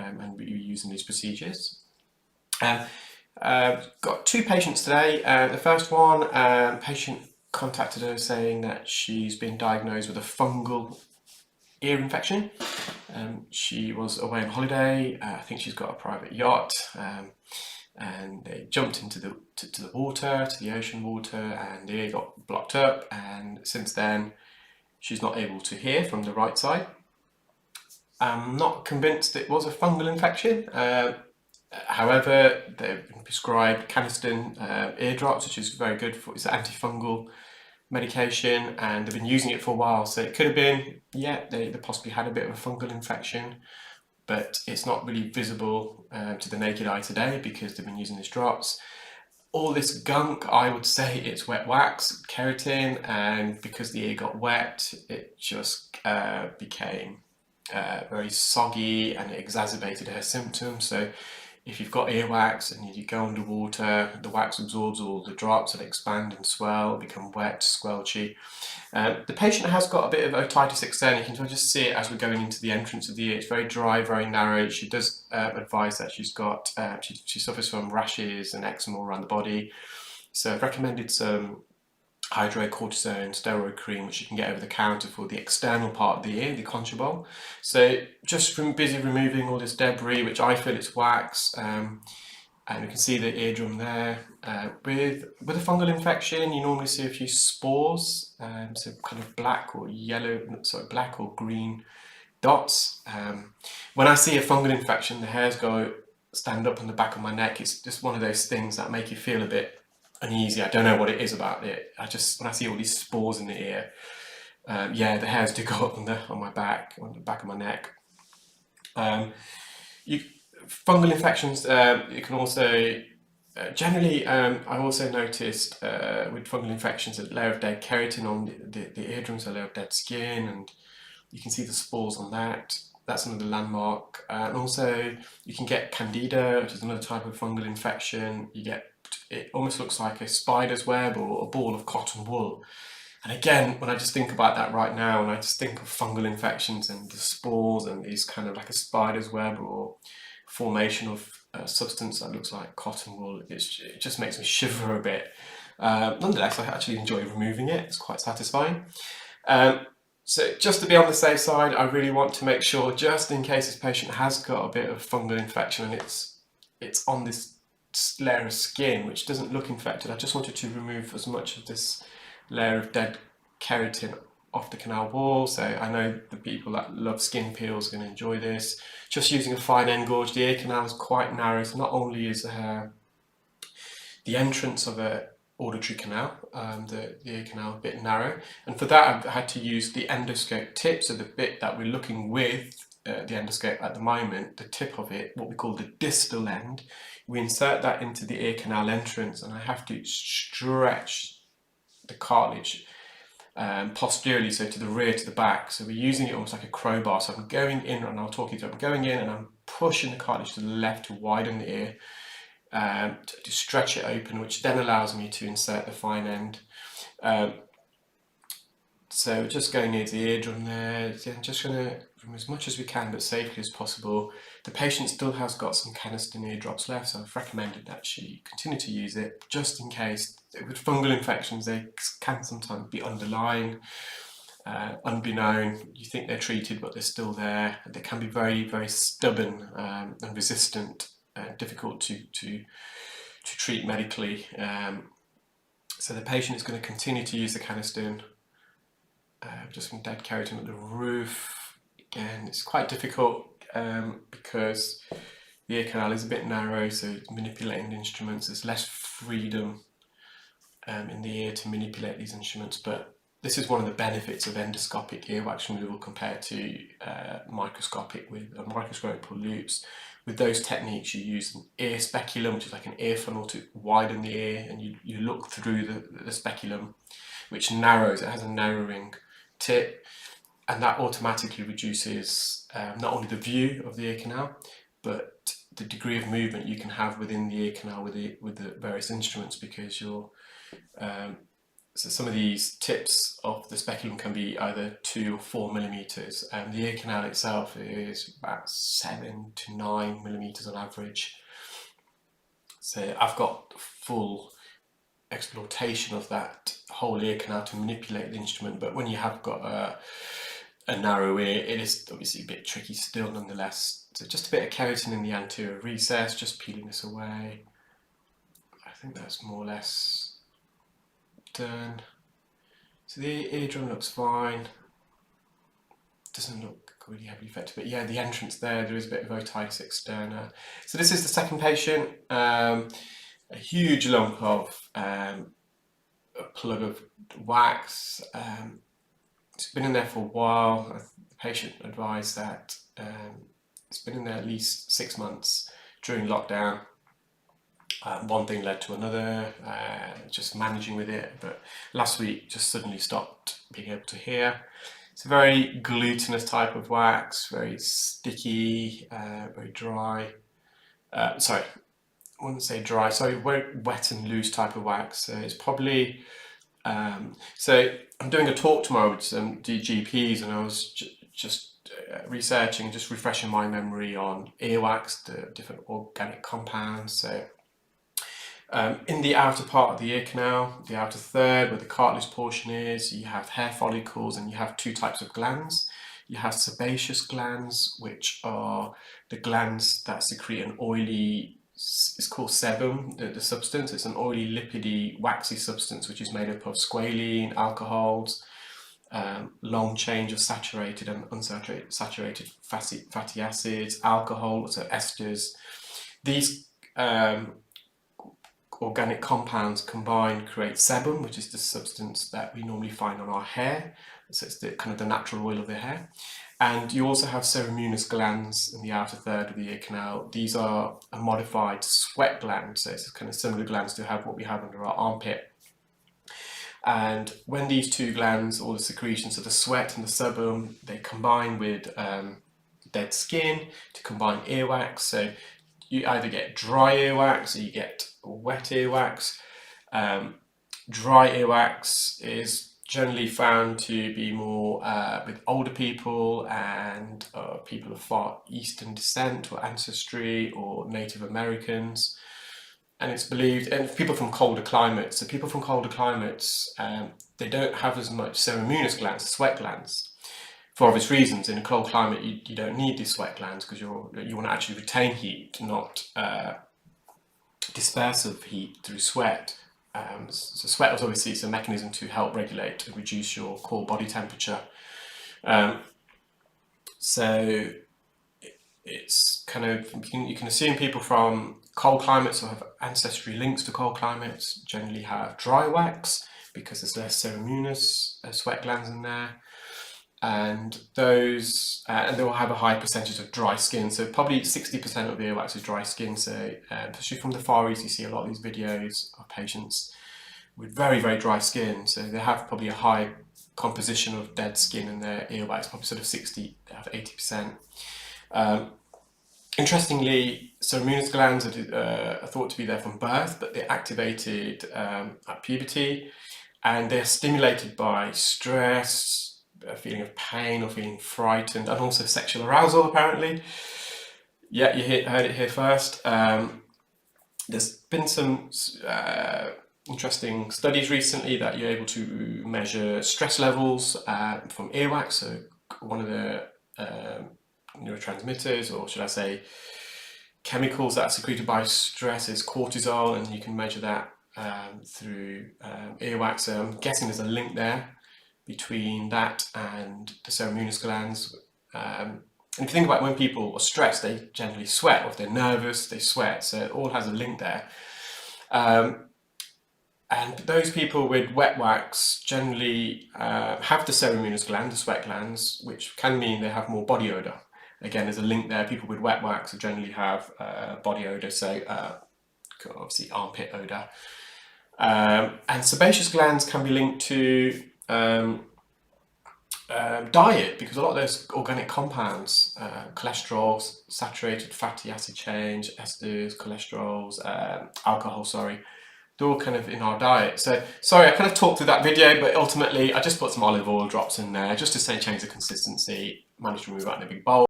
and we're using these procedures. Got two patients today. The first one, patient contacted her saying that she's been diagnosed with a fungal ear infection. She was away on holiday. I think she's got a private yacht, and they jumped into the water, to the ocean water, and the ear got blocked up, and since then she's not able to hear from the right side. I'm not convinced it was a fungal infection. However, they've been prescribed Canesten ear drops, which is very good for, it's an antifungal medication, and they've been using it for a while, so it could have been, yeah, they possibly had a bit of a fungal infection, but it's not really visible to the naked eye today because they've been using these drops. All this gunk, I would say it's wet wax, keratin, and because the ear got wet, it just became very soggy, and it exacerbated her symptoms. So if you've got earwax and you go underwater, the wax absorbs all the drops and expand and swell, become wet, squelchy. The patient has got a bit of otitis externa. You can just see it as we're going into the entrance of the ear. It's very dry, very narrow. She does advise that she's got, she suffers from rashes and eczema around the body. So I've recommended some hydrocortisone steroid cream, which you can get over the counter for the external part of the ear, the concha bowl. So just from busy removing all this debris, which I feel it's wax, and you can see the eardrum there. With a fungal infection, you normally see a few spores, so kind of black or yellow, sorry, black or green dots. When I see a fungal infection, the hairs stand up on the back of my neck. It's just one of those things that make you feel a bit uneasy. I don't know what it is about it. When I see all these spores in the ear, yeah, the hairs do go up on the back of my neck. Fungal infections, you can also generally, I also noticed with fungal infections a layer of dead keratin on the eardrums, a layer of dead skin, and you can see the spores on that. That's another landmark. And also you can get candida, which is another type of fungal infection. It almost looks like a spider's web or a ball of cotton wool. And again, when I just think about that right now, and I just think of fungal infections and the spores and these kind of like a spider's web or formation of a substance that looks like cotton wool, it just makes me shiver a bit. Nonetheless, I actually enjoy removing it. It's quite satisfying. So just to be on the safe side, I really want to make sure, just in case this patient has got a bit of fungal infection and it's on this layer of skin which doesn't look infected, I just wanted to remove as much of this layer of dead keratin off the canal wall. So I know the people that love skin peels are going to enjoy this. Just using a fine end gauge, the ear canal is quite narrow, so not only is the entrance of a auditory canal, the ear canal a bit narrow, and for that I've had to use the endoscope tip, so the bit that we're looking with the endoscope at the moment, the tip of it, what we call the distal end, we insert that into the ear canal entrance, and I have to stretch the cartilage posteriorly, so to the rear, to the back. So we're using it almost like a crowbar. So I'm going in, and I'll talk you through, I'm going in and I'm pushing the cartilage to the left to widen the ear, to stretch it open, which then allows me to insert the fine end. So just going near the eardrum there, just going to remove as much as we can, but safely as possible. The patient still has got some Canesten ear drops left, so I've recommended that she continue to use it, just in case. With fungal infections, they can sometimes be underlying, unbeknown. You think they're treated, but they're still there. They can be very, very stubborn and resistant, difficult to treat medically. So the patient is going to continue to use the Canesten. Just some dead keratin at the roof. Again, it's quite difficult because the ear canal is a bit narrow, so manipulating the instruments, there's less freedom in the ear to manipulate these instruments, but this is one of the benefits of endoscopic earwax removal compared to microscopic with microscopic loops. With those techniques, you use an ear speculum, which is like an ear funnel, to widen the ear, and you look through the speculum, which narrows. It has a narrowing tip, and that automatically reduces not only the view of the ear canal, but the degree of movement you can have within the ear canal with the various instruments, because you're So some of these tips of the speculum can be either 2 or 4 millimeters, and the ear canal itself is about 7 to 9 millimeters on average. So I've got full exploitation of that whole ear canal to manipulate the instrument, but when you have got a narrow ear, it is obviously a bit tricky still nonetheless. So just a bit of keratin in the anterior recess, just peeling this away. I think that's more or less done. So the eardrum looks fine. Doesn't look really heavily affected, but yeah, the entrance there is a bit of otitis externa. So this is the second patient. A huge lump of a plug of wax. It's been in there for a while. The patient advised that it's been in there at least 6 months during lockdown. One thing led to another, just managing with it, but last week just suddenly stopped being able to hear. It's a very glutinous type of wax, very sticky, very dry. Sorry, I wouldn't say dry, sorry, very wet and loose type of wax. So it's probably, so I'm doing a talk tomorrow with some GPs, and I was just researching, just refreshing my memory on earwax, the different organic compounds. So in the outer part of the ear canal, the outer third where the cartilage portion is, you have hair follicles, and you have 2 types of glands. You have sebaceous glands, which are the glands that secrete an oily, it's called sebum, the substance. It's an oily, lipidy, waxy substance which is made up of squalene, alcohols, long chain of saturated and unsaturated fatty acids, alcohol, so esters. These organic compounds combined create sebum, which is the substance that we normally find on our hair. So it's the kind of the natural oil of the hair. And you also have ceruminous glands in the outer third of the ear canal. These are a modified sweat gland, so it's kind of similar glands to have what we have under our armpit. And when these 2 glands, or the secretions of the sweat and the sebum, they combine with dead skin to combine earwax. So you either get dry earwax or you get wet earwax. Dry earwax is generally found to be more with older people and people of Far Eastern descent or ancestry, or Native Americans. And it's believed, and people from colder climates, so people from colder climates, they don't have as much ceruminous glands, sweat glands, for obvious reasons. In a cold climate, you don't need these sweat glands because you want to actually retain heat, not disperse of heat through sweat. So sweat is obviously a mechanism to help regulate and reduce your core body temperature. So it's kind of, you can assume people from cold climates or have ancestry links to cold climates generally have dry wax because there's less ceruminous sweat glands in there. And those, and they will have a high percentage of dry skin. So probably 60% of the earwax is dry skin. So especially from the Far East, you see a lot of these videos of patients with very, very dry skin. So they have probably a high composition of dead skin in their earwax, probably sort of 60, they have 80%. Interestingly, ceruminous glands are thought to be there from birth, but they're activated at puberty, and they're stimulated by stress, a feeling of pain or feeling frightened, and also sexual arousal, apparently. Yeah, you heard it here first. There's been some interesting studies recently that you're able to measure stress levels from earwax. So one of the neurotransmitters, or should I say chemicals that are secreted by stress, is cortisol, and you can measure that through earwax. So I'm guessing there's a link there between that and the ceruminous glands. And if you think about when people are stressed, they generally sweat, or if they're nervous, they sweat. So it all has a link there. And those people with wet wax generally have the ceruminous gland, the sweat glands, which can mean they have more body odor. Again, there's a link there. People with wet wax generally have body odor, so obviously armpit odor. And sebaceous glands can be linked to diet, because a lot of those organic compounds, cholesterol, saturated fatty acid chain, esters, cholesterols, alcohol, sorry, they're all kind of in our diet. So sorry, I kind of talked through that video, but ultimately I just put some olive oil drops in there just to say change the consistency, managed to remove that in a big bowl.